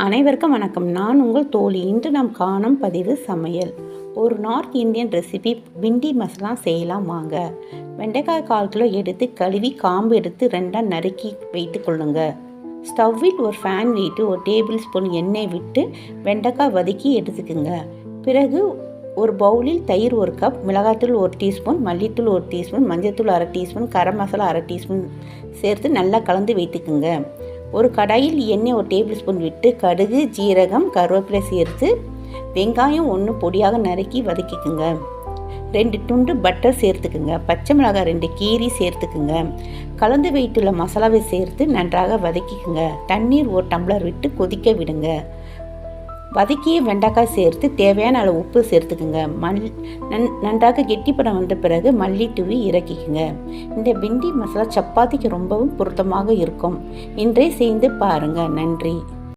அனைவருக்கும் வணக்கம். நான் உங்கள் தோழி. இன்று நாம் காணும் பதிவு சமையல். ஒரு நார்த் இந்தியன் ரெசிபி பிண்டி மசாலா செய்யலாம் வாங்க. வெண்டைக்காய் 1/4 கிலோ எடுத்து கழுவி காம்பு எடுத்து 2ஆக நறுக்கி வைத்து கொள்ளுங்க. ஸ்டவ்வில் ஒரு ஃபேன் வைத்து 1 டேபிள் ஸ்பூன் எண்ணெய் விட்டு வெண்டைக்காய் வதக்கி எடுத்துக்குங்க. பிறகு ஒரு பவுலில் தயிர் 1 கப், மிளகாய்த்தூள் 1 டீஸ்பூன், மல்லித்தூள் 1 டீஸ்பூன், மஞ்சள்தூள் 1/2 டீஸ்பூன், கரம் மசாலா 1/2 டீஸ்பூன் சேர்த்து நல்லா கலந்து வைத்துக்குங்க. ஒரு கடாயில் எண்ணெய் 1 டேபிள் ஸ்பூன் விட்டு கடுகு, ஜீரகம், கருவேப்பிலை சேர்த்து வெங்காயம் 1 பொடியாக நறுக்கி வதக்கிக்குங்க. 2 துண்டு பட்டர் சேர்த்துக்குங்க. பச்சை மிளகாய் 2 கீரி சேர்த்துக்குங்க. கலந்து வைத்துள்ள மசாலாவை சேர்த்து நன்றாக வதக்கிக்குங்க. தண்ணீர் 1 டம்ளர் விட்டு கொதிக்க விடுங்க. வதக்கிய வெண்டைக்காய் சேர்த்து தேவையான அளவு உப்பு சேர்த்துக்குங்க. நன்றாக கெட்டிப்படம் வந்த பிறகு மல்லி தூவி இறக்கிக்குங்க. இந்த பிண்டி மசாலா சப்பாத்திக்கு ரொம்பவும் பொருத்தமாக இருக்கும். இன்றே செய்து பாருங்க. நன்றி.